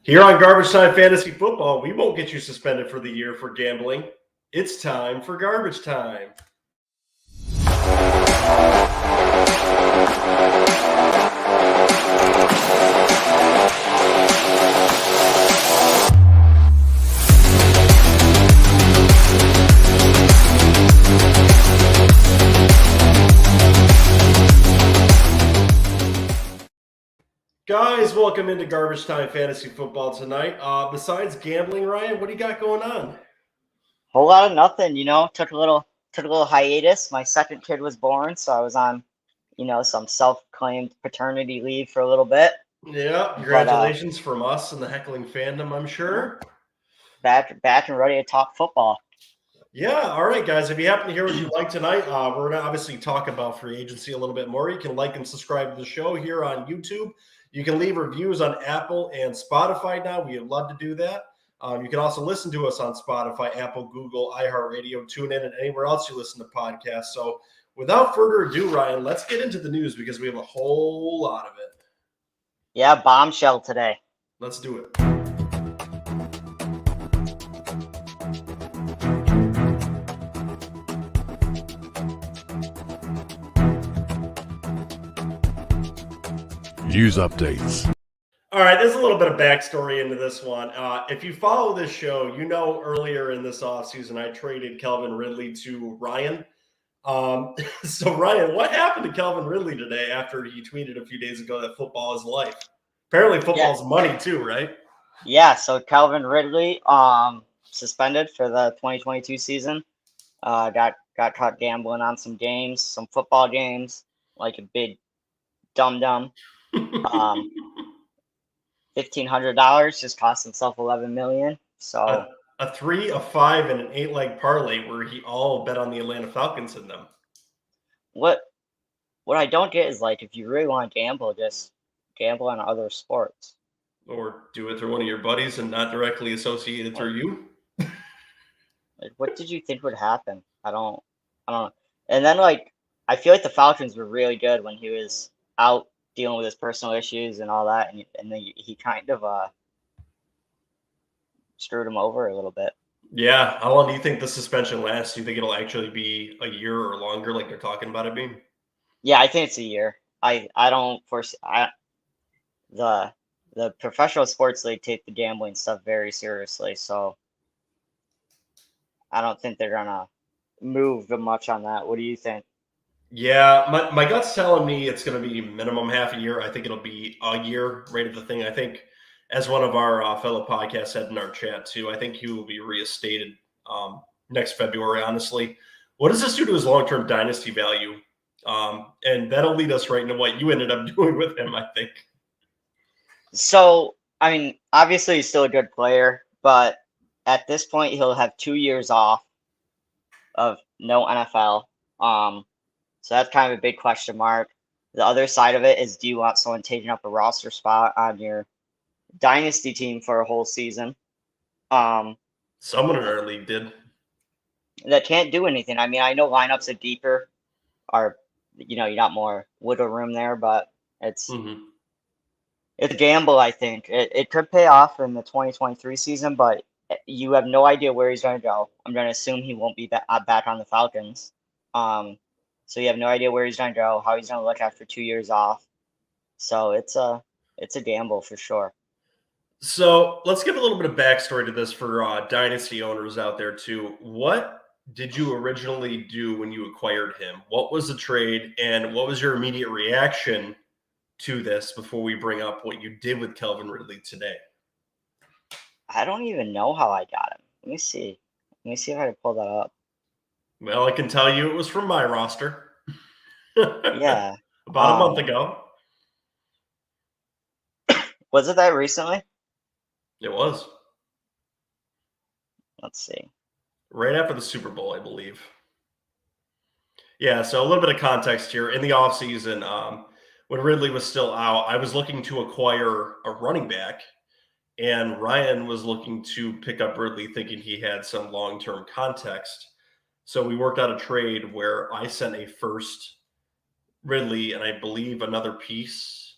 Here on Garbage Time Fantasy Football, we won't get you suspended for the year for gambling. It's time for Garbage Time. Guys, welcome into Garbage Time Fantasy Football tonight. Besides gambling, Ryan, what do you got going on? Whole lot of nothing, took a little hiatus. My second kid was born, so I was on, some self-claimed paternity leave for a little bit. Yeah, congratulations from us and the heckling fandom, I'm sure. Back and ready to talk football. Yeah, all right, guys. If you happen to hear what you like tonight, we're going to obviously talk about free agency a little bit more. You can like and subscribe to the show here on YouTube. You can leave reviews on Apple and Spotify now. We would love to do that. You can also listen to us on Spotify, Apple, Google, Iheartradio, Tunein, and anywhere else you listen to podcasts. So without further ado, Ryan, let's get into the news because we have a whole lot of it. Yeah, bombshell today. Let's do it. News updates. All right, there's a little bit of backstory into this one. If you follow this show, you know earlier in this offseason, I traded Calvin Ridley to Ryan. So, Ryan, what happened to Calvin Ridley today after he tweeted a few days ago that football is life? Apparently football's money too, right? Yeah, so Calvin Ridley suspended for the 2022 season. Got caught gambling on some games, some football games, like a big dum-dum. $1,500 just cost himself $11 million. So a 3, a 5, and an 8-leg parlay where he all bet on the Atlanta Falcons in them. What I don't get is, like, if you really want to gamble, just gamble on other sports. Or do it through one of your buddies and not directly associated through you. Like, what did you think would happen? I don't know. And then, like, I feel like the Falcons were really good when he was out dealing with his personal issues and all that, and then he kind of screwed him over a little bit. Yeah. How long do you think the suspension lasts? Do you think it'll actually be a year or longer, like they're talking about it being? Yeah, I think it's a year. I don't foresee the professional sports league take the gambling stuff very seriously, so I don't think they're gonna move much on that. What do you think? Yeah, my gut's telling me it's going to be minimum half a year. I think it'll be a year right at the thing. I think, as one of our fellow podcasts said in our chat too, I think he will be reinstated next February, honestly. What does this do to his long-term dynasty value? And that'll lead us right into what you ended up doing with him, I think. So, I mean, obviously he's still a good player, but at this point he'll have 2 years off of no NFL. So that's kind of a big question mark. The other side of it is, do you want someone taking up a roster spot on your dynasty team for a whole season? Someone in our league did. That can't do anything. I mean, I know lineups are deeper, you got more wiggle room there, but it's a gamble, I think. It could pay off in the 2023 season, but you have no idea where he's going to go. I'm going to assume he won't be back on the Falcons. So you have no idea where he's going to go, how he's going to look after 2 years off. So it's a gamble for sure. So let's give a little bit of backstory to this for dynasty owners out there too. What did you originally do when you acquired him? What was the trade, and what was your immediate reaction to this before we bring up what you did with Calvin Ridley today? I don't even know how I got him. Let me see if I can pull that up. Well, I can tell you it was from my roster. Yeah. About a month ago. Was it that recently? It was. Let's see. Right after the Super Bowl, I believe. Yeah, so a little bit of context here. In the offseason, when Ridley was still out, I was looking to acquire a running back, and Ryan was looking to pick up Ridley thinking he had some long-term context. So we worked out a trade where I sent a first Ridley and I believe another piece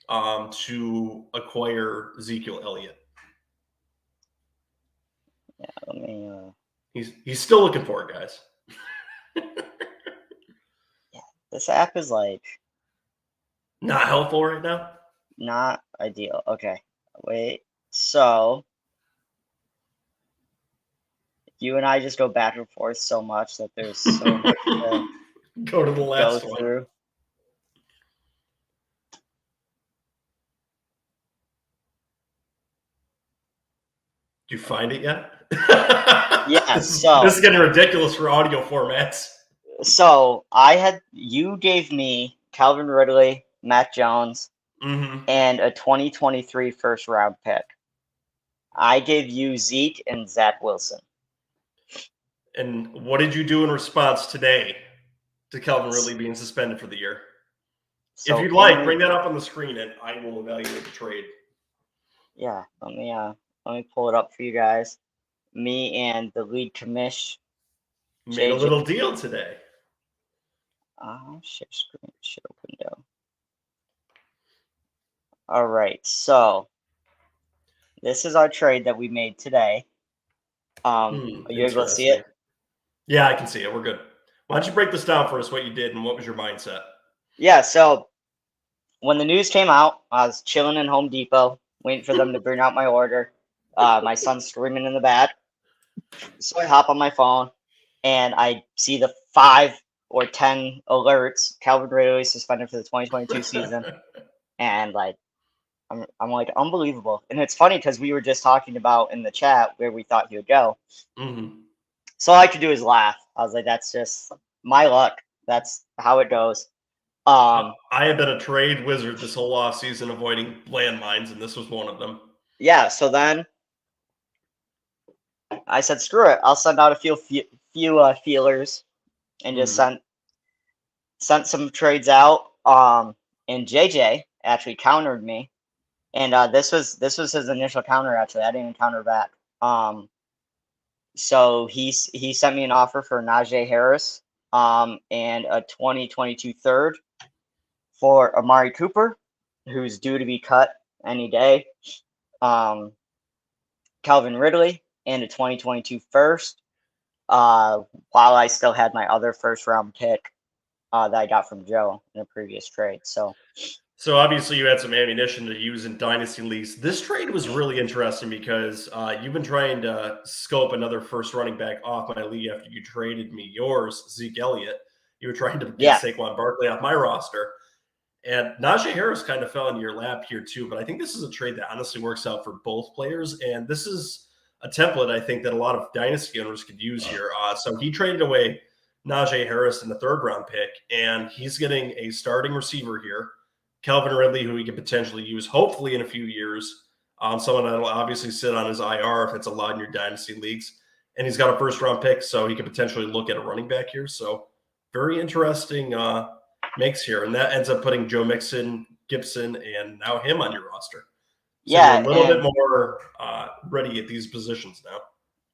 to acquire Ezekiel Elliott. Yeah, let me. He's still looking for it, guys. Yeah, this app is like not helpful right now. Not ideal. Okay, wait. So you and I just go back and forth so much that there's so much to go to the last go one. Through. Did you find it yet? Yeah. This is getting ridiculous for audio formats. So you gave me Calvin Ridley, Matt Jones, and a 2023 first round pick. I gave you Zeke and Zach Wilson. And what did you do in response today to Calvin Ridley being suspended for the year? So if you'd like, bring that up on the screen and I will evaluate the trade. Yeah, let me pull it up for you guys. Me and the lead commish made a little deal today. Share screen, share window. All right, so this is our trade that we made today. Are you able to see it? Yeah, I can see it. We're good. Why don't you break this down for us, what you did and what was your mindset? Yeah, so when the news came out, I was chilling in Home Depot, waiting for them to bring out my order. My son's screaming in the back. So I hop on my phone, and I see the 5 or 10 alerts. Calvin Ridley suspended for the 2022 season. And, like, I'm like, unbelievable. And it's funny because we were just talking about in the chat where we thought he would go. So all I could do is laugh. I was like, that's just my luck. That's how it goes. I have been a trade wizard this whole offseason avoiding landmines, and this was one of them. Yeah, so then I said, screw it. I'll send out a few feelers and just sent some trades out. And JJ actually countered me. And this was his initial counter, actually. I didn't even counter back. So he sent me an offer for Najee Harris and a 2022 third for Amari Cooper, who's due to be cut any day. Calvin Ridley and a 2022 first, while I still had my other first round pick that I got from Joe in a previous trade. So obviously you had some ammunition to use in dynasty leagues. This trade was really interesting because you've been trying to scope another first running back off my league after you traded me yours, Zeke Elliott. You were trying to get Saquon Barkley off my roster. And Najee Harris kind of fell into your lap here too, but I think this is a trade that honestly works out for both players. And this is a template I think that a lot of dynasty owners could use here. So he traded away Najee Harris in the third round pick, and he's getting a starting receiver here. Calvin Ridley, who he could potentially use, hopefully in a few years. Someone that'll obviously sit on his IR if it's allowed in your dynasty leagues. And he's got a first-round pick, so he could potentially look at a running back here. So very interesting mix here. And that ends up putting Joe Mixon, Gibson, and now him on your roster. So you're a little bit more ready at these positions now.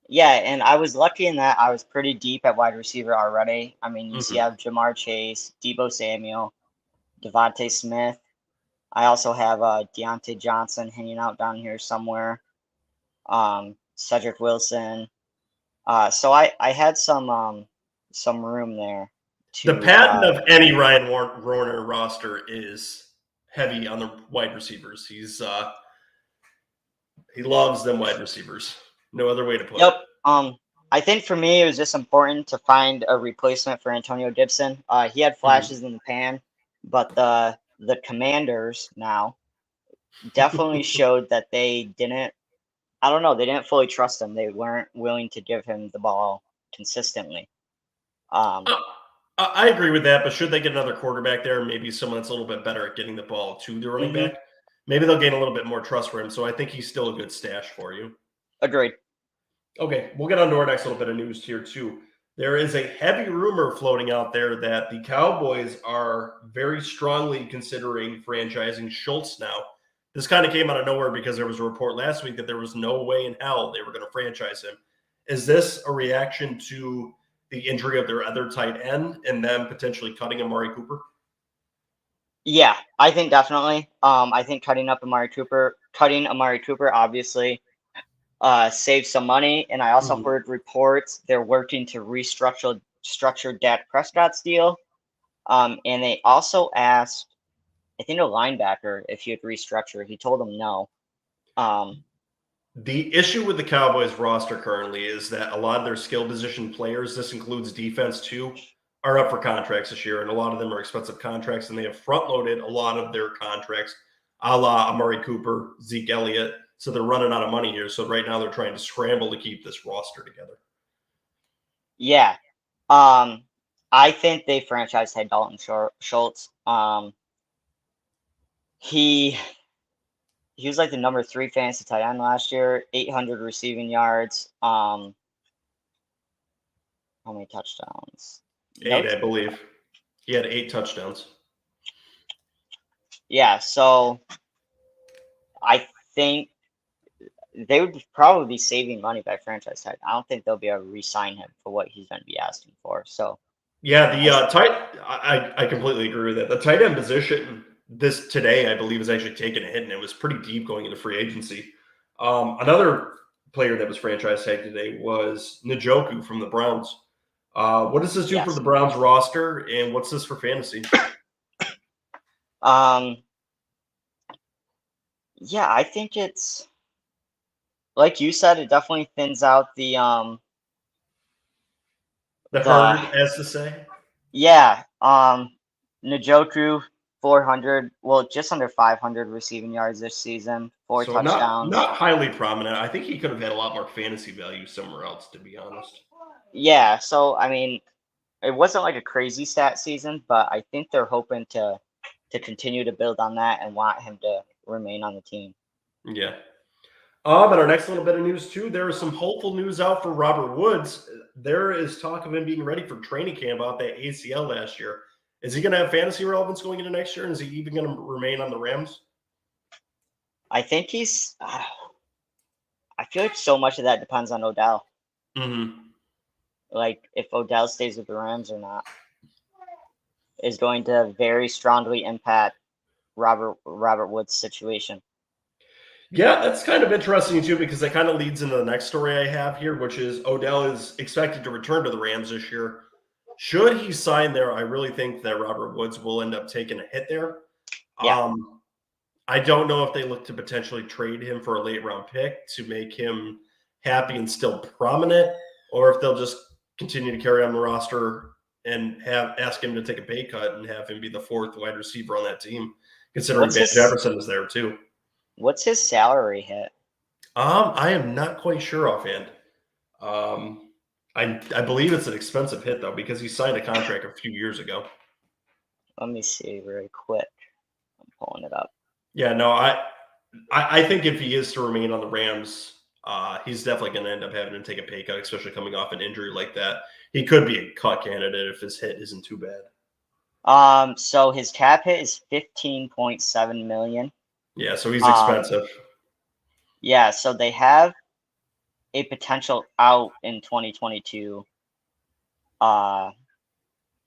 Yeah, and I was lucky in that I was pretty deep at wide receiver already. I mean, you see I have Jamar Chase, Deebo Samuel, Devontae Smith. I also have Deontay Johnson hanging out down here somewhere. Cedric Wilson. So I had some room there. The pattern of any Ryan Warner roster is heavy on the wide receivers. He loves them wide receivers. No other way to put it. I think for me it was just important to find a replacement for Antonio Gibson. He had flashes in the pan, but the Commanders now definitely showed that they didn't fully trust him. They weren't willing to give him the ball consistently. I agree with that, but should they get another quarterback there, maybe someone that's a little bit better at getting the ball to the running back, maybe they'll gain a little bit more trust for him. So I think he's still a good stash for you. Agreed. Okay, we'll get on to our next little bit of news here too. There is a heavy rumor floating out there that the Cowboys are very strongly considering franchising Schultz now. This kind of came out of nowhere because there was a report last week that there was no way in hell they were going to franchise him. Is this a reaction to the injury of their other tight end and them potentially cutting Amari Cooper? Yeah, I think definitely. I think cutting Amari Cooper obviously saves some money. And I also heard reports they're working to structure Dak Prescott's deal. And they also asked, I think, a linebacker if he would restructure. He told them no. The issue with the Cowboys roster currently is that a lot of their skill position players, this includes defense too, are up for contracts this year, and a lot of them are expensive contracts, and they have front-loaded a lot of their contracts, a la Amari Cooper, Zeke Elliott, so they're running out of money here. So right now they're trying to scramble to keep this roster together. Yeah. I think they franchise tag Dalton Schultz. He was like the number 3 fantasy tight end last year, 800 receiving yards. How many touchdowns? 8, I believe. He had 8 touchdowns. Yeah, so I think they would probably be saving money by franchise tag. I don't think they'll be able to re-sign him for what he's going to be asking for. So yeah, I completely agree with that. The tight end position today, I believe, is actually taking a hit, and it was pretty deep going into free agency. Another player that was franchise tagged today was Njoku from the Browns. What does this do for the Browns roster, and what's this for fantasy? Yeah, I think it's like you said, it definitely thins out the herd, as to say. Yeah, Njoku 400, well, just under 500 receiving yards this season, 4 touchdowns. Not highly prominent. I think he could have had a lot more fantasy value somewhere else, to be honest. Yeah, so I mean, it wasn't like a crazy stat season, but I think they're hoping to continue to build on that and want him to remain on the team. Yeah. And our next little bit of news too, there is some hopeful news out for Robert Woods. There is talk of him being ready for training camp out that ACL last year. Is he going to have fantasy relevance going into next year? And is he even going to remain on the Rams? I think he's. I feel like so much of that depends on Odell. Like if Odell stays with the Rams or not is going to very strongly impact Robert Woods' situation. Yeah, that's kind of interesting too, because that kind of leads into the next story I have here, which is Odell is expected to return to the Rams this year. Should he sign there, I really think that Robert Woods will end up taking a hit there. Yeah. I don't know if they look to potentially trade him for a late round pick to make him happy and still prominent, or if they'll just continue to carry on the roster and ask him to take a pay cut and have him be the 4th wide receiver on that team, considering Van Jefferson is there too. What's his salary hit? I am not quite sure offhand. I believe it's an expensive hit though, because he signed a contract a few years ago. Let me see really quick. I'm pulling it up. Yeah, no, I think if he is to remain on the Rams, he's definitely going to end up having to take a pay cut, especially coming off an injury like that. He could be a cut candidate if his hit isn't too bad. So his cap hit is $15.7 million. Yeah, so he's expensive. Yeah, so they have a potential out in 2022 of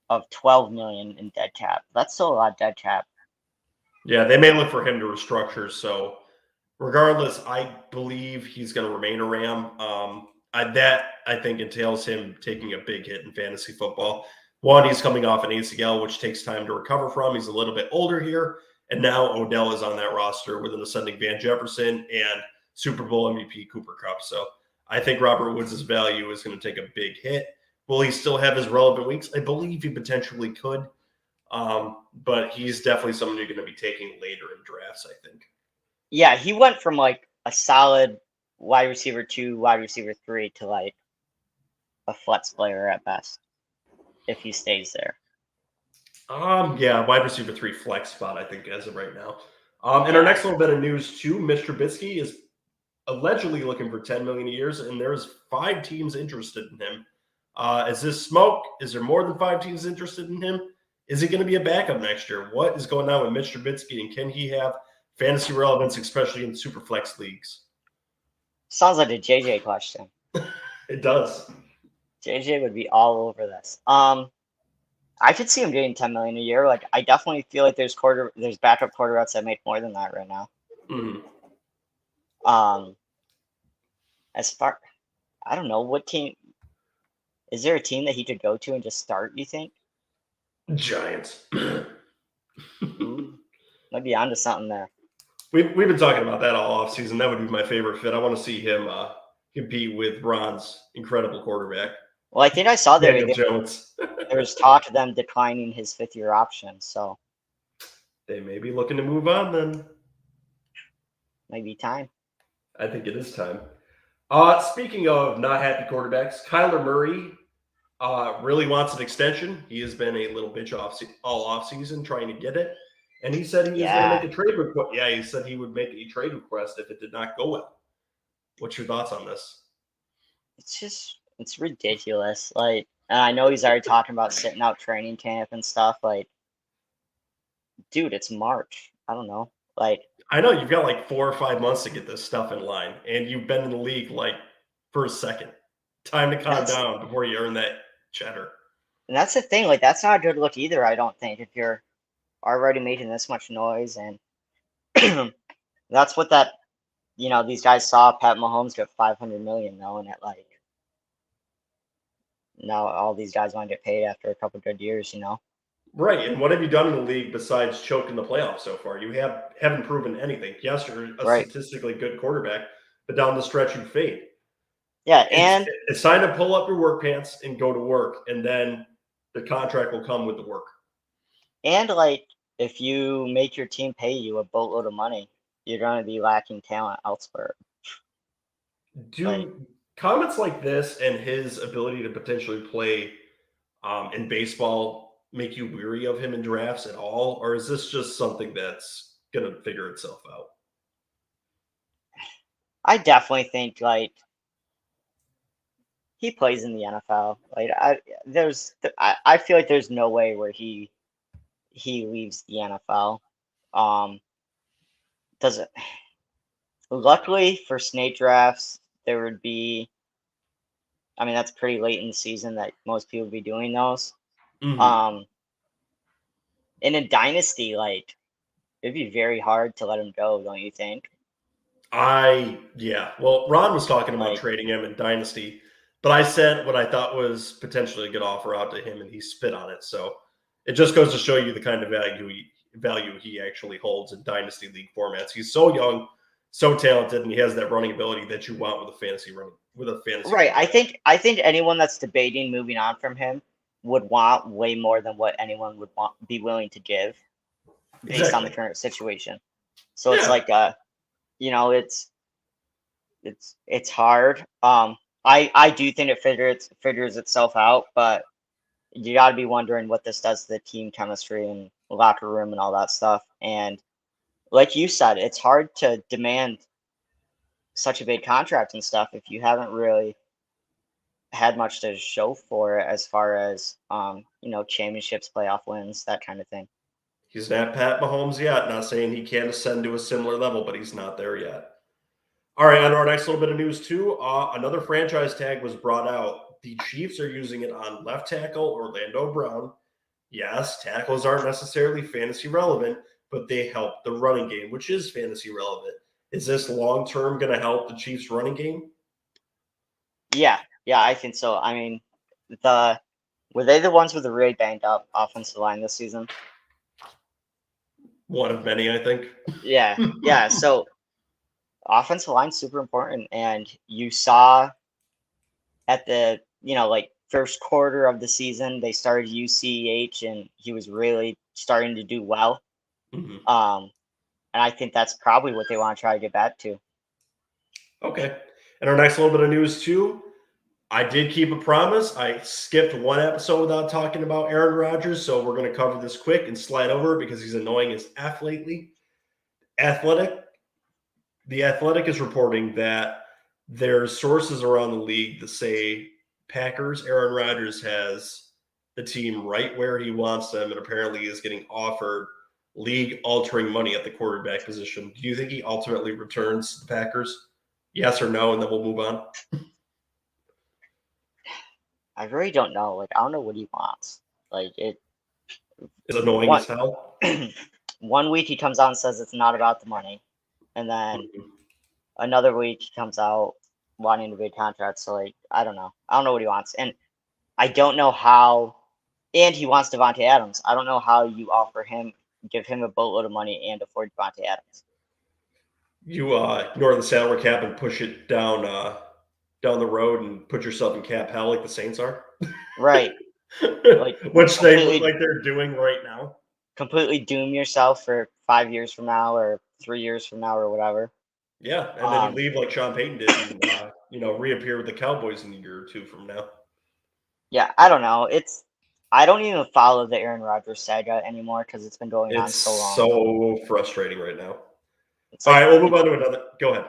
$12 million in dead cap. That's still a lot of dead cap. Yeah, they may look for him to restructure. So regardless, I believe he's going to remain a Ram. That I think entails him taking a big hit in fantasy football. One, he's coming off an ACL, which takes time to recover from. He's a little bit older here. And now Odell is on that roster with an ascending Van Jefferson and Super Bowl MVP Cooper Kupp. So I think Robert Woods' value is going to take a big hit. Will he still have his relevant weeks? I believe he potentially could. But he's definitely someone you're going to be taking later in drafts, I think. Yeah, he went from like a solid wide receiver 2, wide receiver 3 to like a flex player at best if he stays there. Yeah, wide receiver 3 flex spot, I think, as of right now. And our next little bit of news too, Mitch Trubisky is allegedly looking for $10 million a year, and there's 5 teams interested in him. Is this smoke? Is there more than 5 teams interested in him? Is he going to be a backup next year? What is going on with Mitch Trubisky, and can he have fantasy relevance, especially in super flex leagues? Sounds like a JJ question. It does. JJ would be all over this. I could see him getting $10 million a year. Like, I definitely feel like there's backup quarterbacks that make more than that right now. Mm-hmm. As far, I don't know what team. Is there a team that he could go to and just start? You think? Giants. Might be onto something there. We've been talking about that all offseason. That would be my favorite fit. I want to see him compete with Ron's incredible quarterback. Well, I think I saw Daniel Jones. There was talk of them declining his fifth-year option, so they may be looking to move on then. Maybe time. I think it is time. Speaking of not happy quarterbacks, Kyler Murray really wants an extension. He has been a little bitch all offseason trying to get it. And he said he was going to make a trade request. Yeah, he said he would make a trade request if it did not go well. What's your thoughts on this? It's ridiculous. Like, and I know he's already talking about sitting out training camp and stuff. Like, dude, it's March. I don't know. Like, I know you've got like 4 or 5 months to get this stuff in line, and you've been in the league like for a second. Time to calm down before you earn that cheddar. And that's the thing. Like, that's not a good look either, I don't think, if you're already making this much noise. And that's what these guys saw Pat Mahomes get $500 million, knowing that, like, now all these guys want to get paid after a couple good years, Right, and what have you done in the league besides choking the playoffs so far? You haven't proven anything. Yes, you're a statistically good quarterback, but down the stretch you fade. Yeah, and it's time to pull up your work pants and go to work, and then the contract will come with the work. And, like, if you make your team pay you a boatload of money, you're going to be lacking talent elsewhere. Do comments like this and his ability to potentially play in baseball make you weary of him in drafts at all? Or is this just something that's going to figure itself out? I definitely think, like, he plays in the NFL. Like, I feel like there's no way where he leaves the NFL. Luckily for snake drafts, there would be. I mean, that's pretty late in the season that most people would be doing those. Mm-hmm. In a dynasty, like, it'd be very hard to let him go, don't you think? Well, Ron was talking about trading him in dynasty, but I sent what I thought was potentially a good offer out to him, and he spit on it. So it just goes to show you the kind of value he actually holds in dynasty league formats. He's so young, so talented, and he has that running ability that you want with a fantasy run. Right. I think anyone that's debating moving on from him would want way more than what anyone would be willing to give based on the current situation. So it's like it's hard. I do think it figures itself out, but you got to be wondering what this does to the team chemistry and locker room and all that stuff. And like you said, it's hard to demand such a big contract and stuff if you haven't really had much to show for it as far as championships, playoff wins, that kind of thing. He's not Pat Mahomes yet. Not saying he can't ascend to a similar level, but he's not there yet. All right, on our next little bit of news too, another franchise tag was brought out. The Chiefs are using it on left tackle Orlando Brown. Yes, tackles aren't necessarily fantasy relevant, but they help the running game, which is fantasy relevant. Is this long-term going to help the Chiefs running game? Yeah, I think so. I mean, were they the ones with the really banged up offensive line this season? One of many, I think. Yeah. So offensive line super important, and you saw at the first quarter of the season they started UCH, and he was really starting to do well. Mm-hmm. And I think that's probably what they want to try to get back to. Okay. And our next little bit of news too. I did keep a promise. I skipped one episode without talking about Aaron Rodgers, so we're going to cover this quick and slide over because he's annoying as F lately. The Athletic is reporting that there's sources around the league that say Aaron Rodgers has the team right where he wants them and apparently is getting offered league-altering money at the quarterback position. Do you think he ultimately returns to the Packers? Yes or no, and then we'll move on? I really don't know. Like, I don't know what he wants. Like, is annoying as hell. 1 week he comes out and says it's not about the money, and then another week he comes out wanting a big contract. So like, I don't know what he wants, and I don't know how. And he wants Devontae Adams. I don't know how you give him a boatload of money and afford Devontae Adams. You ignore the salary cap and push it down the road and put yourself in cap hell like the Saints are. Right. Like, which they look like they're doing right now. Completely doom yourself for 5 years from now or 3 years from now or whatever. Yeah, and then you leave like Sean Payton did and reappear with the Cowboys in a year or two from now. Yeah, I don't know. I don't even follow the Aaron Rodgers saga anymore because it's been going on so long. It's so frustrating right now. All right, we'll move on to another. Go ahead.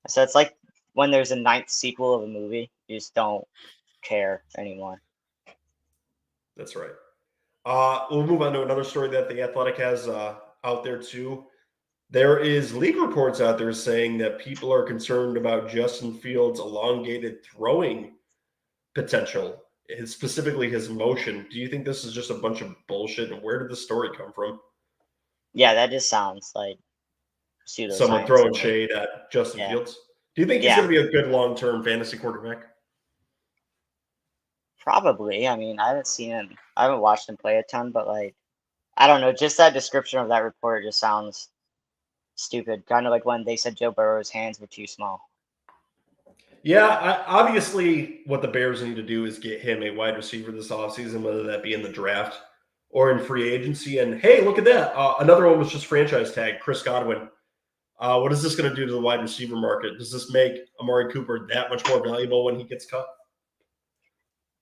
So it's like when there's a 9th sequel of a movie, you just don't care anymore. That's right. We'll move on to another story that The Athletic has out there too. There is league reports out there saying that people are concerned about Justin Fields' elongated throwing potential, specifically his motion. Do you think this is just a bunch of bullshit? And where did this story come from? Yeah, that just sounds like someone throwing shade at Justin Fields. Do you think he's going to be a good long-term fantasy quarterback? Probably. I mean, I haven't seen him. I haven't watched him play a ton, but like, I don't know. Just that description of that report just sounds stupid. Kind of like when they said Joe Burrow's hands were too small. Yeah, obviously what the Bears need to do is get him a wide receiver this offseason, whether that be in the draft or in free agency. And hey, look at that. Another one was just franchise tag, Chris Goodwin. What is this going to do to the wide receiver market? Does this make Amari Cooper that much more valuable when he gets cut?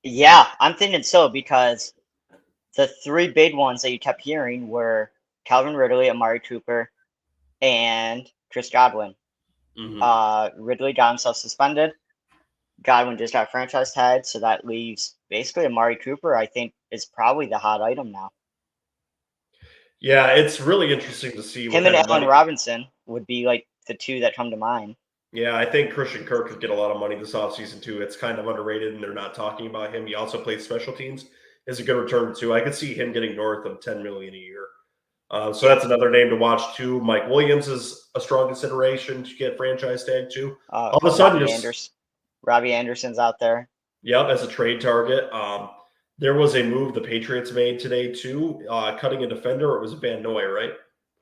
Yeah, I'm thinking so, because the 3 big ones that you kept hearing were Calvin Ridley, Amari Cooper, and Chris Goodwin. Mm-hmm. Ridley got himself suspended. Goodwin just got franchise tagged, so that leaves basically Amari Cooper, I think, is probably the hot item now. Yeah, it's really interesting to see. Him and Allen Robinson would be like the 2 that come to mind. Yeah, I think Christian Kirk could get a lot of money this offseason too. It's kind of underrated, and they're not talking about him. He also plays special teams. Is a good return too. I could see him getting north of $10 million a year. So that's another name to watch too. Mike Williams is a strong consideration to get franchise tag too. All of a sudden, Robbie Anderson's out there. Yep, as a trade target. There was a move the Patriots made today too, cutting a defender. It was Van Noy, right?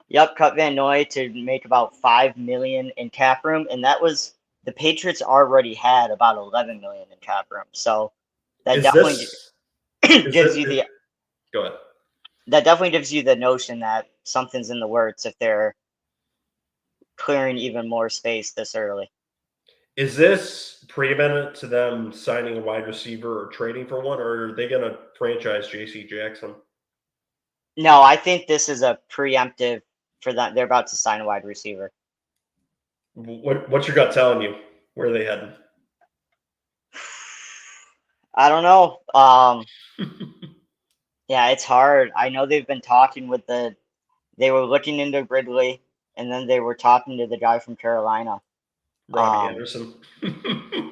Yep, cut Van Noy to make about $5 million in cap room, and that was the Patriots already had about $11 million in cap room. So that definitely gives you the. Go ahead. That definitely gives you the notion that something's in the works if they're clearing even more space this early. Is this preeminent to them signing a wide receiver or trading for one, or are they going to franchise J.C. Jackson? No, I think this is a preemptive for that. They're about to sign a wide receiver. What's your gut telling you? Where are they heading? I don't know. Yeah, it's hard. I know they've been talking they were looking into Ridley, and then they were talking to the guy from Carolina. Robbie Anderson.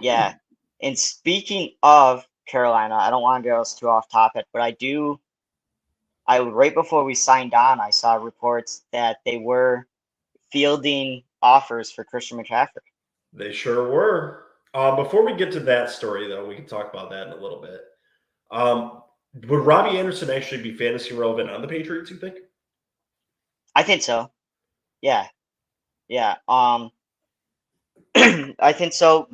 Yeah. And speaking of Carolina, I don't want to go too off topic, but right before we signed on, I saw reports that they were fielding offers for Christian McCaffrey. They sure were. Before we get to that story, though, we can talk about that in a little bit. Would Robbie Anderson actually be fantasy relevant on the Patriots, you think? I think so. Yeah. Yeah. I think so.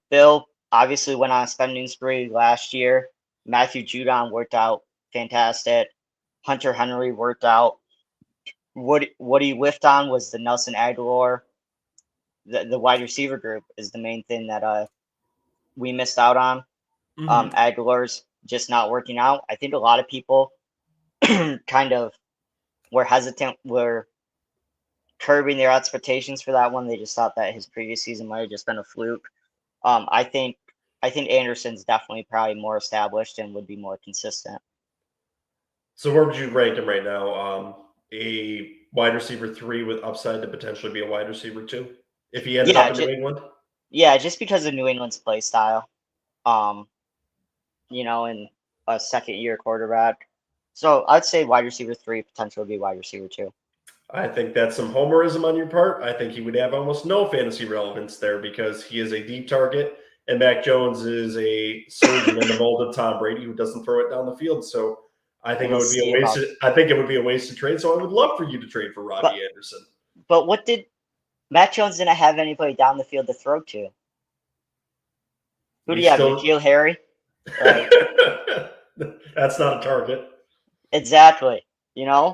Bill obviously went on a spending spree last year. Matthew Judon worked out fantastic. Hunter Henry worked out. What he whiffed on was the Nelson Aguilar. The wide receiver group is the main thing that we missed out on. Mm-hmm. Aguilar's just not working out. I think a lot of people kind of were hesitant, were curbing their expectations for that one. They just thought that his previous season might have just been a fluke. I think Anderson's definitely probably more established and would be more consistent. So where would you rank him right now? A wide receiver 3 with upside to potentially be a wide receiver 2 if he ended up in New England? Yeah, just because of New England's play style. And a second-year quarterback. So I'd say wide receiver 3, potentially be wide receiver 2. I think that's some homerism on your part. I think he would have almost no fantasy relevance there because he is a deep target, and Mac Jones is a surgeon in the mold of Tom Brady who doesn't throw it down the field. So I think it would be a wasted. I think it would be a wasted trade. So I would love for you to trade for Robbie Anderson. But what did Mac Jones didn't have anybody down the field to throw to? Who do you have? N'Keal Harry? Like, that's not a target. Exactly.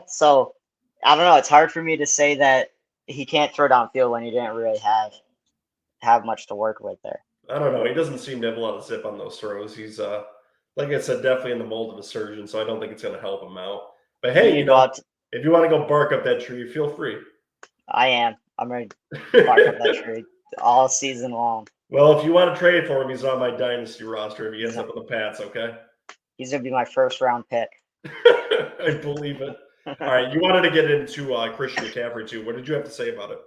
So I don't know. It's hard for me to say that he can't throw downfield when he didn't really have much to work with there. I don't know. He doesn't seem to have a lot of zip on those throws. He's like I said, definitely in the mold of a surgeon, so I don't think it's going to help him out. But hey, if you want to go bark up that tree, feel free. I am. I'm ready to bark up that tree all season long. Well, if you want to trade for him, he's on my dynasty roster if he ends up with the Pats, okay? He's going to be my first-round pick. I believe it. All right, you wanted to get into Christian McCaffrey, too. What did you have to say about it?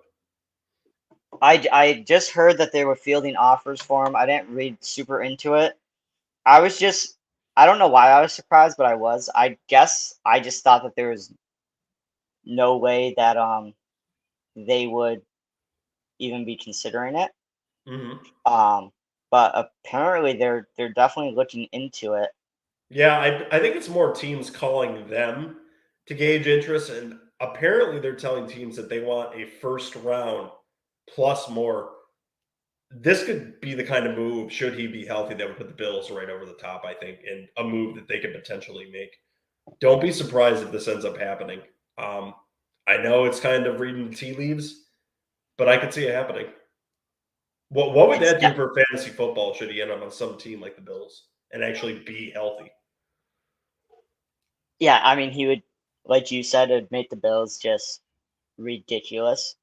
I just heard that they were fielding offers for him. I didn't read super into it. I don't know why I was surprised, but I was. I guess I just thought that there was no way that they would even be considering it. Mm-hmm. But apparently they're definitely looking into it. Yeah, I think it's more teams calling them to gauge interest, and apparently they're telling teams that they want a first round plus more. This could be the kind of move, should he be healthy, that would put the Bills right over the top, I think, and a move that they could potentially make. Don't be surprised if this ends up happening. I know it's kind of reading the tea leaves, but I could see it happening. What would that do for fantasy football should he end up on some team like the Bills and actually be healthy? Yeah, I mean, he would, like you said, it would make the Bills just ridiculous.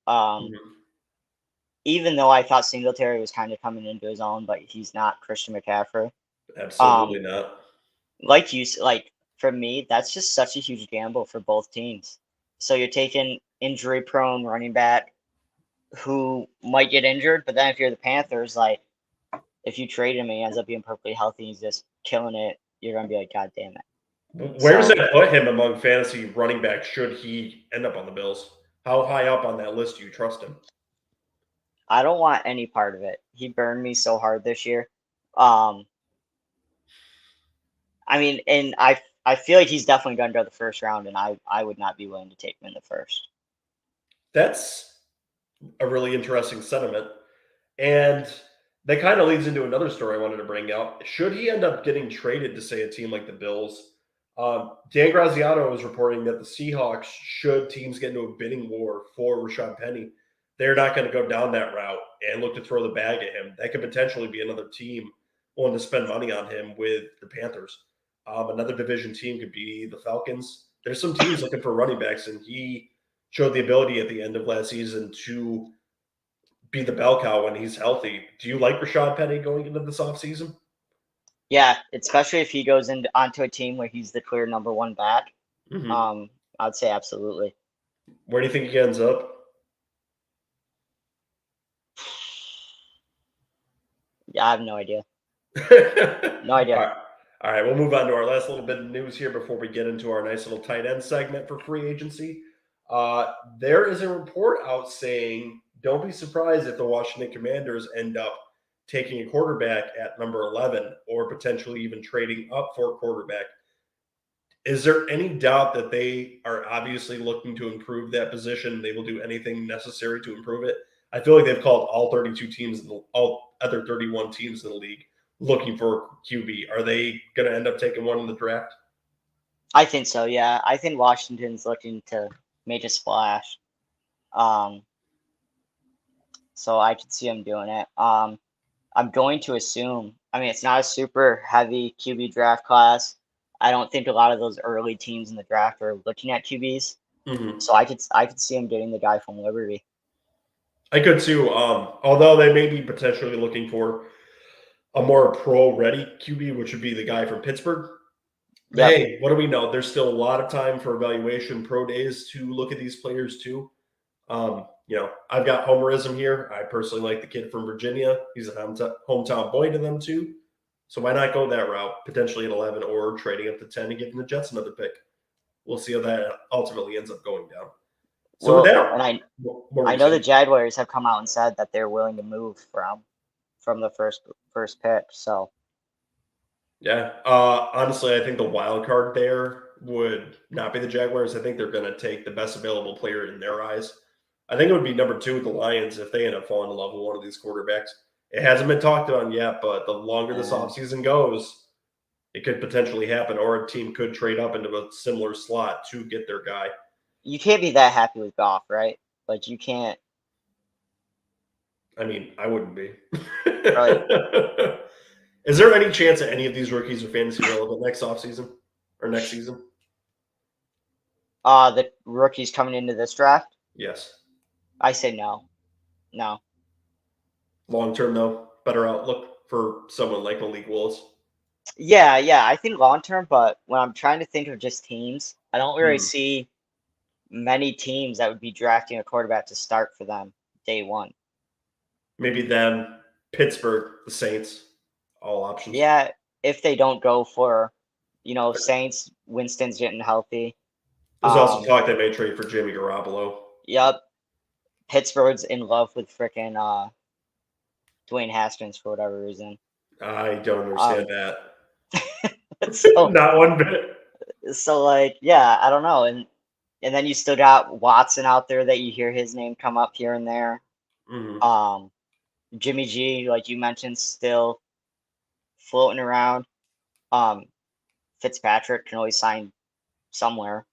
Even though I thought Singletary was kind of coming into his own, but he's not Christian McCaffrey. Absolutely not. For me, that's just such a huge gamble for both teams. So you're taking injury-prone running back who might get injured, but then if you're the Panthers, if you trade him and he ends up being perfectly healthy, he's just killing it, you're going to be like, God damn it. Where does that put him among fantasy running backs should he end up on the Bills? How high up on that list do you trust him? I don't want any part of it. He burned me so hard this year. I mean, and I feel like he's definitely going to go the first round, and I would not be willing to take him in the first. That's a really interesting sentiment. And that kind of leads into another story I wanted to bring out. Should he end up getting traded to, say, a team like the Bills, Dan Graziano was reporting that the Seahawks, should teams get into a bidding war for Rashad Penny, they're not going to go down that route and look to throw the bag at him. That could potentially be another team willing to spend money on him with the Panthers. Another division team could be the Falcons. There's some teams looking for running backs, and he showed the ability at the end of last season to be the bell cow when he's healthy. Do you like Rashad Penny going into this offseason? Yeah, especially if he goes onto a team where he's the clear number one back. Mm-hmm. I'd say absolutely. Where do you think he ends up? Yeah, I have no idea. No idea. All right, we'll move on to our last little bit of news here before we get into our nice little tight end segment for free agency. There is a report out saying, don't be surprised if the Washington Commanders end up taking a quarterback at number 11 or potentially even trading up for a quarterback. Is there any doubt that they are obviously looking to improve that position? They will do anything necessary to improve it. I feel like they've called all 32 teams, all other 31 teams in the league looking for QB. Are they going to end up taking one in the draft? I think so, yeah. I think Washington's looking to make a splash. So I could see them doing it. I'm going to assume, it's not a super heavy QB draft class. I don't think a lot of those early teams in the draft are looking at QBs. Mm-hmm. So I could see him getting the guy from Liberty. I could too. Although they may be potentially looking for a more pro-ready QB, which would be the guy from Pittsburgh. Yep. Hey, what do we know? There's still a lot of time for evaluation, pro days to look at these players too. I've got homerism here. I personally like the kid from Virginia. He's a hometown boy to them too. So why not go that route, potentially at 11 or trading up to 10 and giving the Jets another pick? we'll see how that ultimately ends up going down. So Well, with that, and I know the Jaguars have come out and said that they're willing to move from the first pick. So yeah, honestly, I think the wild card there would not be the Jaguars. I think they're going to take the best available player in their eyes. I think it would be number 2 with the Lions if they end up falling in love with one of these quarterbacks. It hasn't been talked on yet, but the longer this offseason goes, it could potentially happen, or a team could trade up into a similar slot to get their guy. You can't be that happy with Goff, right? Like, you can't. I mean, I wouldn't be. Right. Is there any chance that any of these rookies are fantasy relevant next offseason or next season? The rookies coming into this draft? Yes. I say no. No. Long term, though, better outlook for someone like Malik Willis. Yeah, I think long term, but when I'm trying to think of just teams, I don't really see many teams that would be drafting a quarterback to start for them day one. Maybe them, Pittsburgh, the Saints, all options. Yeah, if they don't go for, Saints, Winston's getting healthy. There's also talk they may trade for Jimmy Garoppolo. Yep. Pittsburgh's in love with frickin' Dwayne Haskins for whatever reason. I don't understand that. So, not one bit. So, I don't know. And then you still got Watson out there that you hear his name come up here and there. Mm-hmm. Jimmy G, like you mentioned, still floating around. Fitzpatrick can always sign somewhere.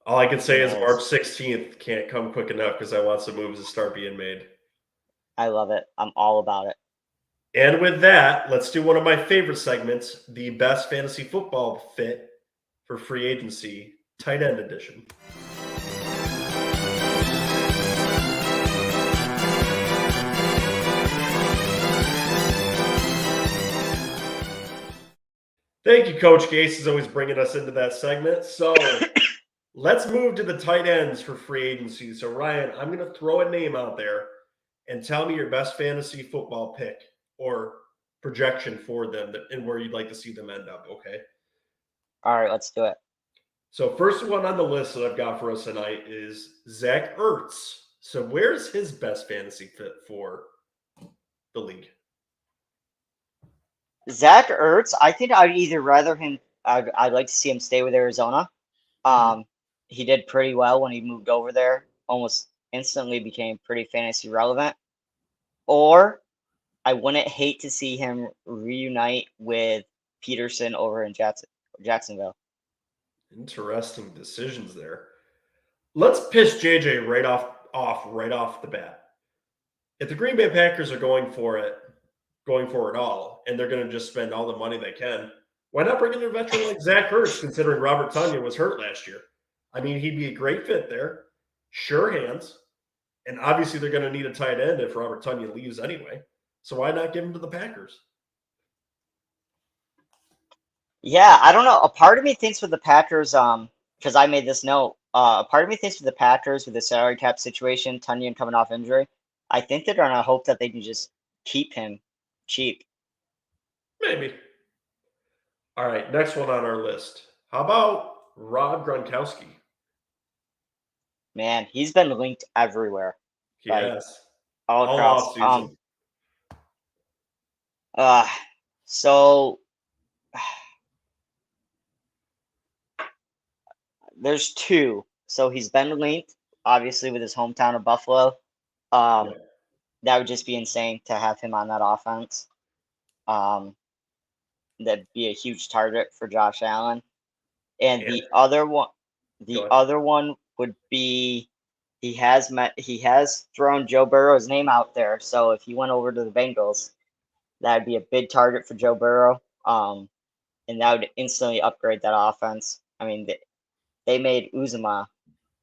All I can say is March 16th can't come quick enough because I want some moves to start being made. I love it. I'm all about it. And with that, let's do one of my favorite segments, the best fantasy football fit for free agency, tight end edition. Thank you, Coach Gase, is always bringing us into that segment. So let's move to the tight ends for free agency. So, Ryan, I'm going to throw a name out there and tell me your best fantasy football pick or projection for them and where you'd like to see them end up, okay? All right, let's do it. So first one on the list that I've got for us tonight is Zach Ertz. So where's his best fantasy fit for the league? Zach Ertz, I think I'd either rather him – I'd like to see him stay with Arizona. He did pretty well when he moved over there, almost instantly became pretty fantasy relevant. Or I wouldn't hate to see him reunite with Peterson over in Jacksonville. Interesting decisions there. Let's pitch JJ right off the bat. If the Green Bay Packers are going for it all, and they're going to just spend all the money they can, why not bring in a veteran like Zach Ertz, considering Robert Tonyan was hurt last year? I mean, he'd be a great fit there. Sure hands. And obviously they're going to need a tight end if Robert Tonyan leaves anyway. So why not give him to the Packers? Yeah, I don't know. A part of me thinks with the Packers, because I made this note, a part of me thinks with the Packers, with the salary cap situation, Tonyan coming off injury, I think they're going to hope that they can just keep him cheap. Maybe. All right, next one on our list. How about Rob Gronkowski? Man, he's been linked everywhere. Yes. All across. So there's two. So he's been linked, obviously, with his hometown of Buffalo. That would just be insane to have him on that offense. That'd be a huge target for Josh Allen. And the other one would be he has thrown Joe Burrow's name out there. So if he went over to the Bengals, that'd be a big target for Joe Burrow. And that would instantly upgrade that offense. I mean, they made Uzomah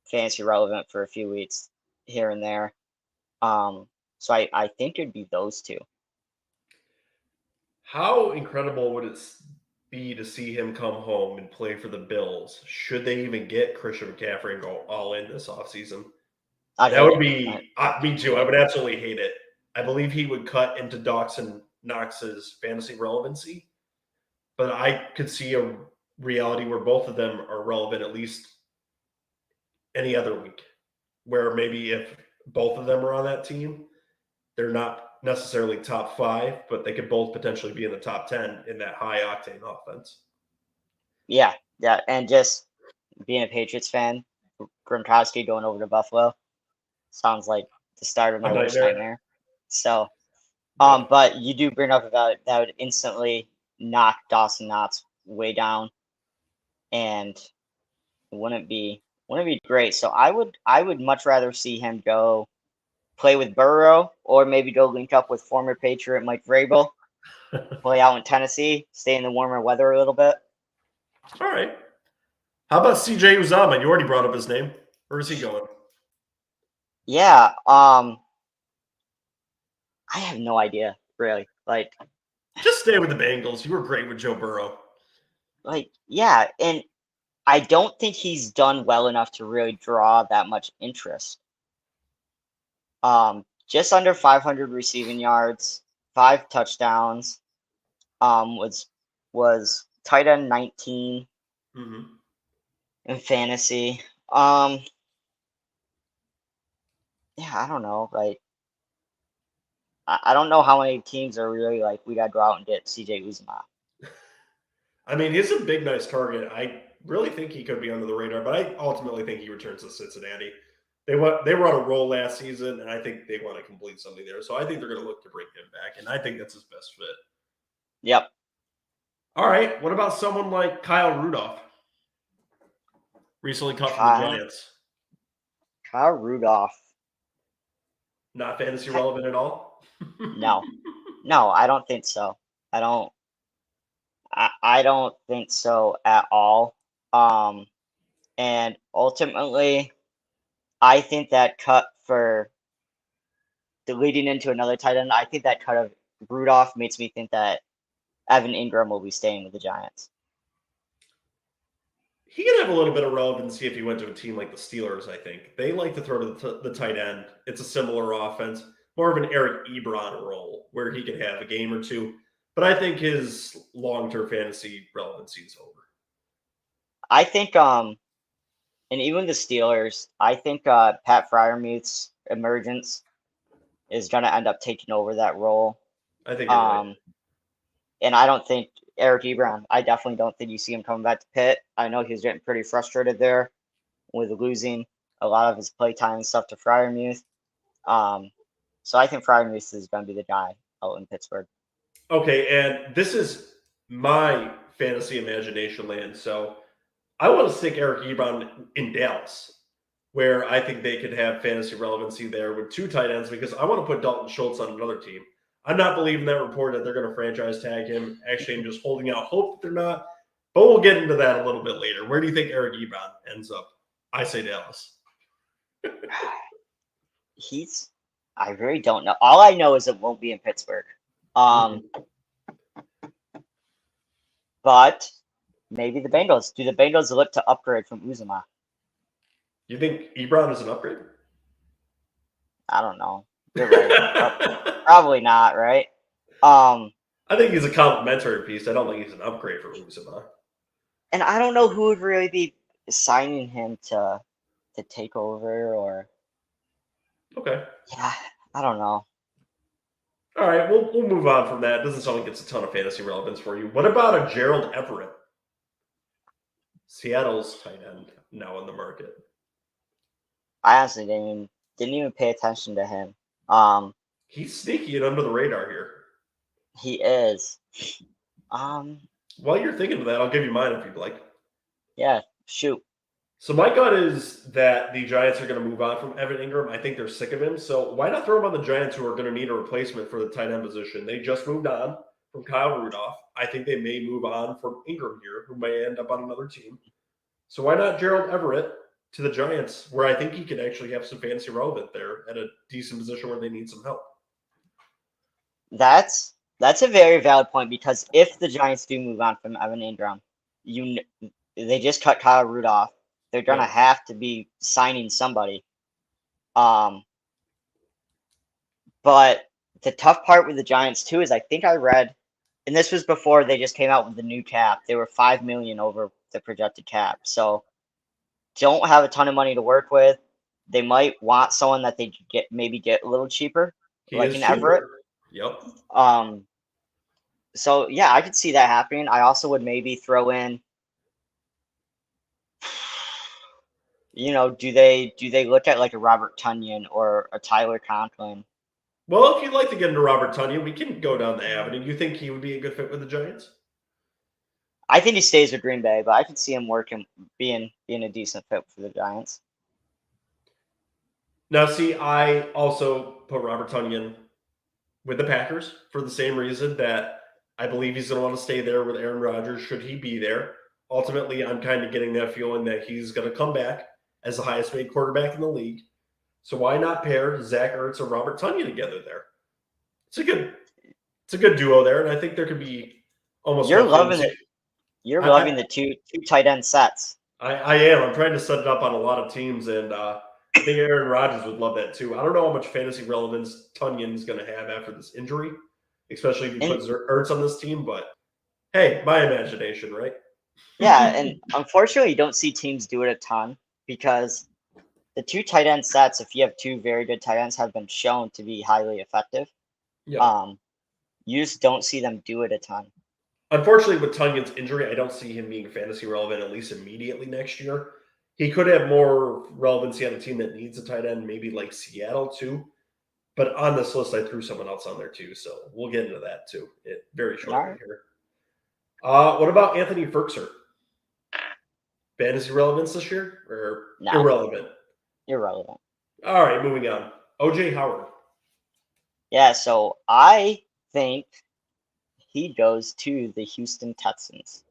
fantasy relevant for a few weeks here and there. So I think it'd be those two. How incredible would it be to see him come home and play for the Bills? Should they even get Christian McCaffrey and go all in this offseason? That would be me too. I would absolutely hate it. I believe he would cut into Dawson Knox's fantasy relevancy, but I could see a reality where both of them are relevant at least any other week, where maybe if both of them are on that team, they're not necessarily top 5, but they could both potentially be in the top 10 in that high octane offense. Yeah, and just being a Patriots fan, Gronkowski going over to Buffalo sounds like the start of my worst nightmare. So, but you do bring up about that would instantly knock Dawson Knox way down, and wouldn't be great. So I would much rather see him go play with Burrow, or maybe go link up with former Patriot Mike Vrabel, play out in Tennessee, stay in the warmer weather a little bit. All right. How about CJ Uzomah? You already brought up his name. Where is he going? Yeah, I have no idea, really. Like, just stay with the Bengals. You were great with Joe Burrow. Like, yeah, and I don't think he's done well enough to really draw that much interest. Just under 500 receiving yards, 5 touchdowns. Was tight end 19 in fantasy. Yeah, I don't know. Like, I don't know how many teams are really like, we got to go out and get CJ Uzomah. I mean, he's a big, nice target. I really think he could be under the radar, but I ultimately think he returns to Cincinnati. They were on a roll last season, and I think they want to complete something there. So I think they're going to look to bring him back, and I think that's his best fit. Yep. All right. What about someone like Kyle Rudolph? Recently cut from the Giants. Kyle Rudolph. Not fantasy relevant at all? No, I don't think so. I don't think so at all. And ultimately, I think that cut for the leading into another tight end, I think that cut of Rudolph makes me think that Evan Ingram will be staying with the Giants. He could have a little bit of relevancy if he went to a team like the Steelers, I think. They like to throw to the tight end. It's a similar offense, more of an Eric Ebron role where he could have a game or two. But I think his long-term fantasy relevancy is over. I think, and even the Steelers, I think Pat Freiermuth's emergence is going to end up taking over that role. I think you're right. And I don't think Eric Ebron, I definitely don't think you see him coming back to Pitt. I know he's getting pretty frustrated there with losing a lot of his play time and stuff to Freiermuth. So I think Freiermuth is going to be the guy out in Pittsburgh. Okay, and this is my fantasy imagination land. So I want to stick Eric Ebron in Dallas, where I think they could have fantasy relevancy there with 2 tight ends, because I want to put Dalton Schultz on another team. I'm not believing that report that they're going to franchise tag him. Actually, I'm just holding out hope that they're not. But we'll get into that a little bit later. Where do you think Eric Ebron ends up? I say Dallas. I really don't know. All I know is it won't be in Pittsburgh. But maybe the Bengals. Do the Bengals look to upgrade from Uzomah? You think Ebron is an upgrade? I don't know. You're right. Probably not, right? I think he's a complimentary piece. I don't think he's an upgrade for Uzomah. And I don't know who would really be signing him to take over or. Okay. Yeah, I don't know. All right, we'll move on from that. It doesn't sound like it's a ton of fantasy relevance for you. What about a Gerald Everett? Seattle's tight end now in the market. I honestly didn't even pay attention to him. He's sneaky and under the radar here. He is. While you're thinking of that, I'll give you mine if you'd like. Yeah, shoot. So my gut is that the Giants are going to move on from Evan Ingram. I think they're sick of him. So why not throw him on the Giants, who are going to need a replacement for the tight end position? They just moved on from Kyle Rudolph. I think they may move on from Ingram here, who may end up on another team. So why not Gerald Everett to the Giants, where I think he could actually have some fantasy relevant there at a decent position where they need some help? That's a very valid point, because if the Giants do move on from Evan Ingram, they just cut Kyle Rudolph. They're going to have to be signing somebody. But the tough part with the Giants, too, is I think I read, and this was before they just came out with the new cap, they were $5 million over the projected cap. So don't have a ton of money to work with. They might want someone that they get a little cheaper, like an Everett. Yep. So yeah, I could see that happening. I also would maybe throw in, do they look at like a Robert Tonyan or a Tyler Conklin? Well, if you'd like to get into Robert Tonyan, we can go down the avenue. You think he would be a good fit with the Giants? I think he stays with Green Bay, but I could see him being a decent fit for the Giants. Now, see, I also put Robert Tonyan with the Packers for the same reason that I believe he's going to want to stay there with Aaron Rodgers should he be there. Ultimately, I'm kind of getting that feeling that he's going to come back as the highest paid quarterback in the league. So why not pair Zach Ertz or Robert Tonyan together there? It's a good duo there, and I think there could be almost. You're loving it. You're loving the two tight end sets. I am. I'm trying to set it up on a lot of teams, and I think Aaron Rodgers would love that too. I don't know how much fantasy relevance Tunyan's going to have after this injury, especially if you put Ertz on this team. But hey, my imagination, right? Yeah, and unfortunately, you don't see teams do it a ton because the two tight end sets, if you have two very good tight ends, have been shown to be highly effective. Yeah. You just don't see them do it a ton. Unfortunately, with Tunyan's injury, I don't see him being fantasy relevant at least immediately next year. He could have more relevancy on a team that needs a tight end, maybe like Seattle too. But on this list, I threw someone else on there too, so we'll get into that too very shortly here. What about Anthony Ferkser? Fantasy relevance this year or irrelevant? Irrelevant. All right, moving on. OJ Howard. Yeah, so I think he goes to the Houston Texans.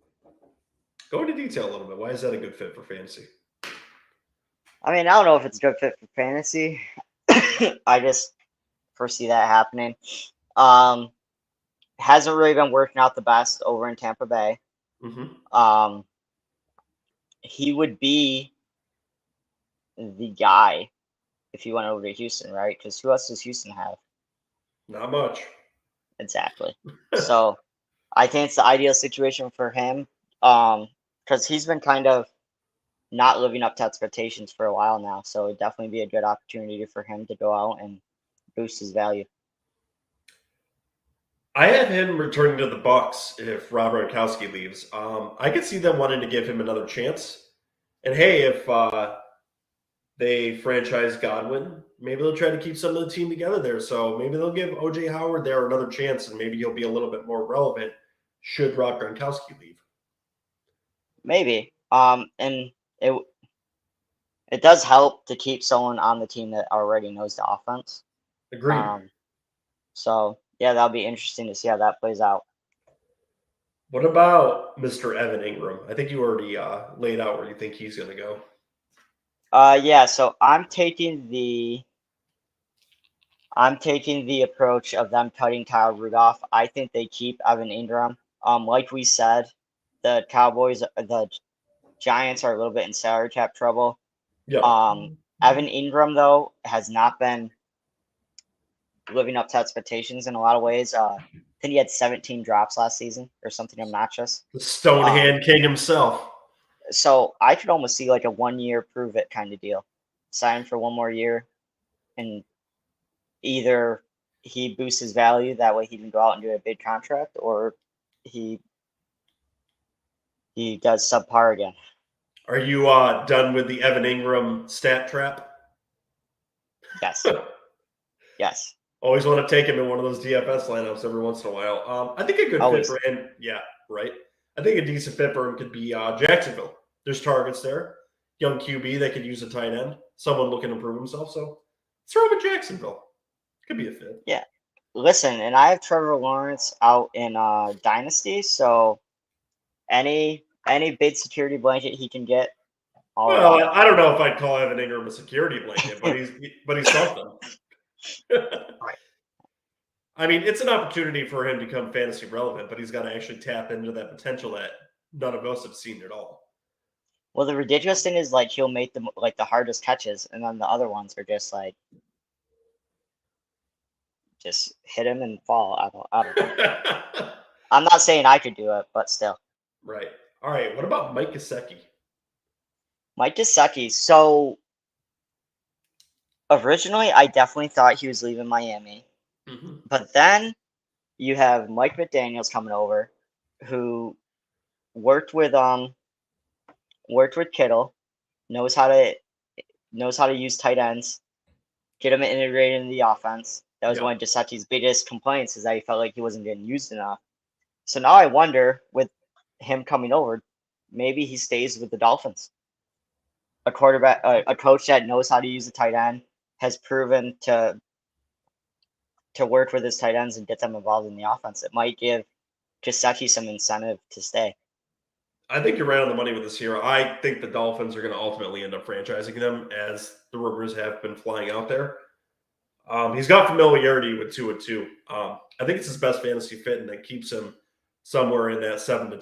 Go into detail a little bit. Why is that a good fit for fantasy? I mean, I don't know if it's a good fit for fantasy. I just foresee that happening. Hasn't really been working out the best over in Tampa Bay. Mm-hmm. He would be the guy if he went over to Houston, right? Because who else does Houston have? Not much. Exactly. So I think it's the ideal situation for him because he's been kind of not living up to expectations for a while now. So it'd definitely be a good opportunity for him to go out and boost his value. I have him returning to the Bucs if Rob Gronkowski leaves. I could see them wanting to give him another chance. And hey, if they franchise Godwin, maybe they'll try to keep some of the team together there. So maybe they'll give OJ Howard there another chance, and maybe he'll be a little bit more relevant should Rob Gronkowski leave. Maybe. And it does help to keep someone on the team that already knows the offense. Agreed. So yeah, that'll be interesting to see how that plays out. What about Mr. Evan Ingram? I think you already laid out where you think he's going to go. Yeah, so I'm taking the approach of them cutting Kyle Rudolph. I think they keep Evan Ingram. Like we said, the Giants are a little bit in salary cap trouble. Yeah. Evan Ingram though has not been living up to expectations in a lot of ways. I think he had 17 drops last season or something obnoxious. The Stonehand King himself. So I could almost see like a 1 year prove it kind of deal. Sign for 1 more year, and either he boosts his value that way he can go out and do a big contract, or he does subpar again. Are you done with the Evan Ingram stat trap? Yes. Yes. Always want to take him in one of those DFS lineups every once in a while. I think a good fit for him. Yeah, right. I think a decent fit for him could be Jacksonville. There's targets there. Young QB that could use a tight end. Someone looking to prove himself. So throw him in Jacksonville. Could be a fit. Yeah. Listen, and I have Trevor Lawrence out in Dynasty, so any big security blanket he can get. Well, I don't know if I'd call Evan Ingram a security blanket, but he's something. Right. I mean, it's an opportunity for him to become fantasy relevant, but he's got to actually tap into that potential that none of us have seen at all. Well, the ridiculous thing is like he'll make the hardest catches, and then the other ones are just like just hit him and fall. I don't know. I'm not saying I could do it, but still. Right. All right. What about Mike Gesicki? Mike Gesicki. So originally, I definitely thought he was leaving Miami, but then you have Mike McDaniels coming over, who worked with Kittle, knows how to use tight ends, get him integrated in the offense. That was one of Gesicki's biggest complaints, is that he felt like he wasn't getting used enough. So now I wonder, with him coming over, maybe he stays with the Dolphins. A coach that knows how to use the tight end, has proven to work with his tight ends and get them involved in the offense. It might give Gesicki some incentive to stay. I think you're right on the money with this here. I think the Dolphins are going to ultimately end up franchising them, as the rumors have been flying out there. He's got familiarity with Tua too. I think it's his best fantasy fit, and that keeps him somewhere in that 7 to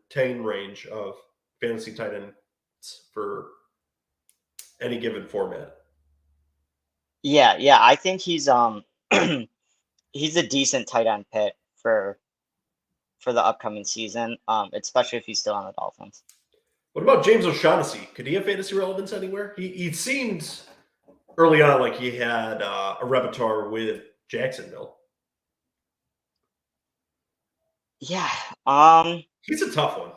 10 range of fantasy tight ends for any given format. Yeah, I think he's he's a decent tight end pick for the upcoming season, especially if he's still on the Dolphins. What about James O'Shaughnessy? Could he have fantasy relevance anywhere? He seemed early on like he had a repertoire with Jacksonville. Yeah, he's a tough one.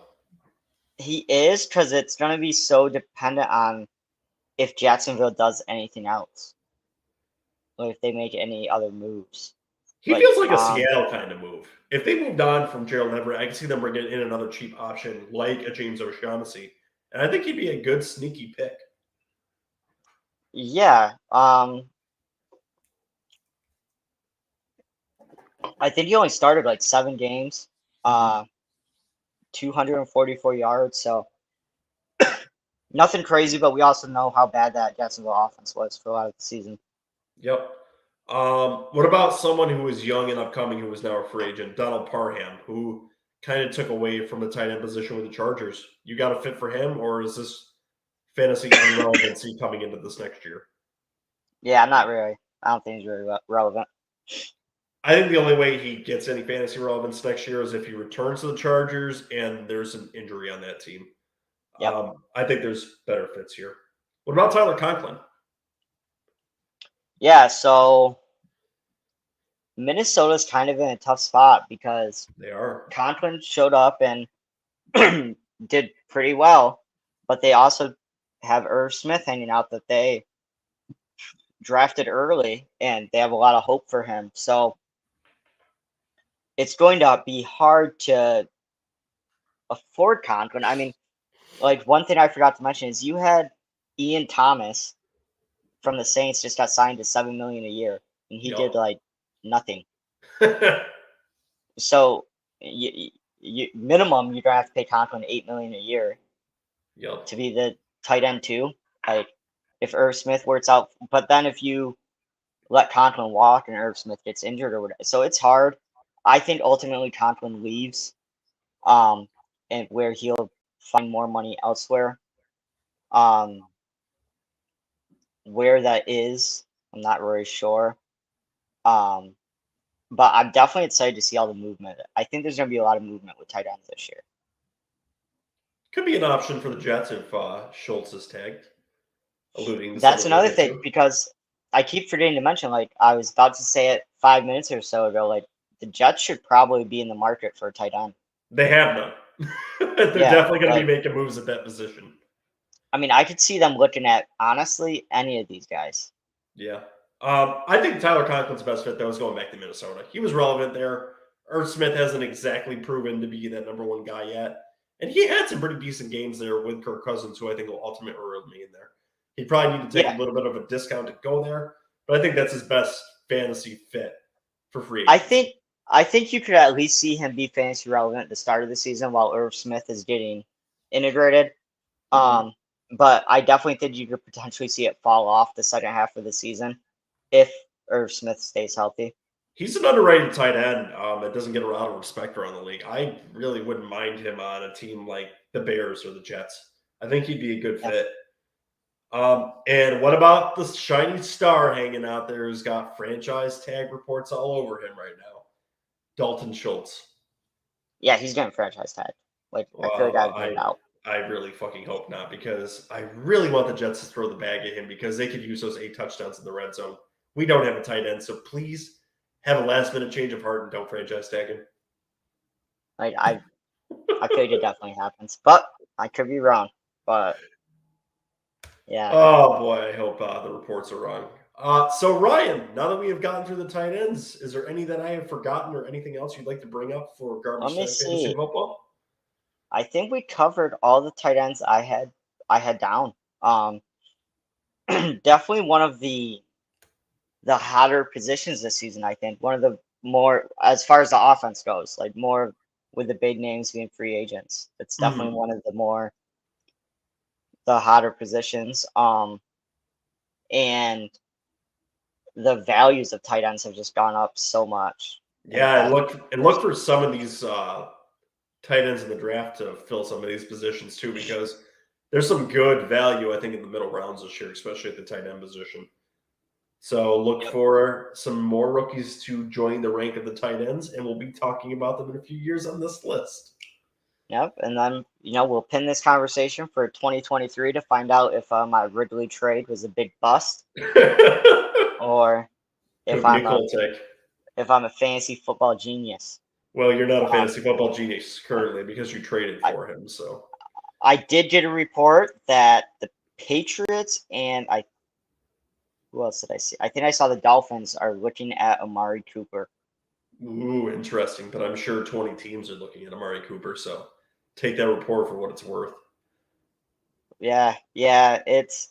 He is, because it's going to be so dependent on if Jacksonville does anything else, or if they make any other moves. He feels like a Seattle kind of move. If they moved on from Gerald Everett, I can see them bringing in another cheap option like a James O'Shaughnessy, and I think he'd be a good sneaky pick. Yeah, I think he only started like 7 games, 244 yards, so nothing crazy, but we also know how bad that Jacksonville offense was for a lot of the season. Yep. What about someone who was young and upcoming, who is now a free agent, Donald Parham, who kind of took away from the tight end position with the Chargers? You got a fit for him, or is this fantasy irrelevancy coming into this next year? Yeah, not really. I don't think he's really relevant. I think the only way he gets any fantasy relevance next year is if he returns to the Chargers and there's an injury on that team. Yep. I think there's better fits here. What about Tyler Conklin? Yeah, so Minnesota's kind of in a tough spot because they are. Conklin showed up and did pretty well, but they also have Irv Smith hanging out that they drafted early, and they have a lot of hope for him. So it's going to be hard to afford Conklin. I mean, like, one thing I forgot to mention is you had Ian Thomas from the Saints just got signed to $7 million a year, and he did like nothing. So you minimum you're gonna have to pay Conklin $8 million a year to be the tight end too. Like, if Irv Smith works out, but then if you let Conklin walk and Irv Smith gets injured or whatever, so it's hard. I think ultimately Conklin leaves, and where he'll find more money elsewhere. Where that is, I'm not really sure. But I'm definitely excited to see all the movement. I think there's going to be a lot of movement with tight ends this year. Could be an option for the Jets if Schultz is tagged. That's another thing, because I keep forgetting to mention, like I was about to say it 5 minutes or so ago, like the Jets should probably be in the market for a tight end. They have none. They're definitely going to be making moves at that position. I mean, I could see them looking at, honestly, any of these guys. Yeah. I think Tyler Conklin's best fit, though, is going back to Minnesota. He was relevant there. Irv Smith hasn't exactly proven to be that number one guy yet. And he had some pretty decent games there with Kirk Cousins, who I think will ultimately remain there. He'd probably need to take a little bit of a discount to go there, but I think that's his best fantasy fit for free agency. I think you could at least see him be fantasy relevant at the start of the season while Irv Smith is getting integrated. But I definitely think you could potentially see it fall off the second half of the season if Irv Smith stays healthy. He's an underrated tight end that doesn't get a lot of respect around the league. I really wouldn't mind him on a team like the Bears or the Jets. I think he'd be a good fit. And what about the shiny star hanging out there who's got franchise tag reports all over him right now? Dalton Schultz. Yeah, he's getting franchise tag. Like, I feel like I've heard out. I really fucking hope not, because I really want the Jets to throw the bag at him, because they could use those 8 touchdowns in the red zone. We don't have a tight end, so please have a last-minute change of heart and don't franchise tag him. I think it definitely happens, but I could be wrong. But yeah. Oh boy, I hope the reports are wrong. So Ryan, now that we have gotten through the tight ends, is there any that I have forgotten or anything else you'd like to bring up for garbage time fantasy football? I think we covered all the tight ends I had down. Definitely one of the hotter positions this season. I think one of the more, as far as the offense goes, like more with the big names being free agents. It's definitely one of the hotter positions. And the values of tight ends have just gone up so much. Yeah, and look for some of these tight ends in the draft to fill some of these positions too, because there's some good value, I think, in the middle rounds this year, especially at the tight end position. So look for some more rookies to join the rank of the tight ends, and we'll be talking about them in a few years on this list. Yep, and then we'll pin this conversation for 2023 to find out if my Ridley trade was a big bust, or if I'm a fantasy football genius. Well, you're not a fantasy football genius currently because you traded for him. So I did get a report that the Patriots and who else did I see? I think I saw the Dolphins are looking at Amari Cooper. Ooh, interesting. But I'm sure 20 teams are looking at Amari Cooper, so take that report for what it's worth. Yeah, it's...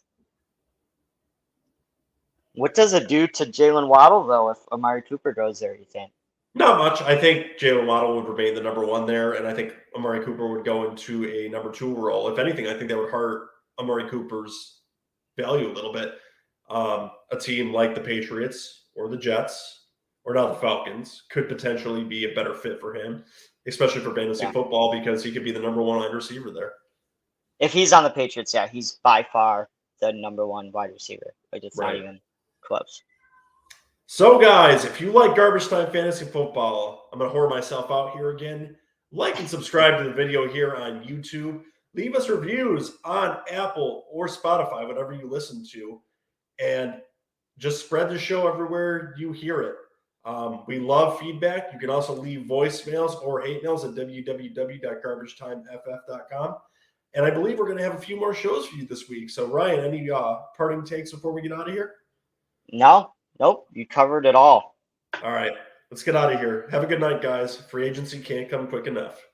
What does it do to Jalen Waddle, though, if Amari Cooper goes there, you think? Not much. I think Jalen Waddle would remain the number 1 there, and I think Amari Cooper would go into a number 2 role. If anything, I think that would hurt Amari Cooper's value a little bit. A team like the Patriots or the Jets or now the Falcons could potentially be a better fit for him, especially for fantasy football, because he could be the number 1 wide receiver there. If he's on the Patriots, yeah, he's by far the number 1 wide receiver. Like, it's not even close. So, guys, if you like Garbage Time Fantasy Football, I'm going to whore myself out here again. Like and subscribe to the video here on YouTube. Leave us reviews on Apple or Spotify, whatever you listen to. And just spread the show everywhere you hear it. We love feedback. You can also leave voicemails or hate mails at www.garbagetimeff.com. And I believe we're going to have a few more shows for you this week. So, Ryan, any parting takes before we get out of here? No. Nope. You covered it all. All right. Let's get out of here. Have a good night, guys. Free agency can't come quick enough.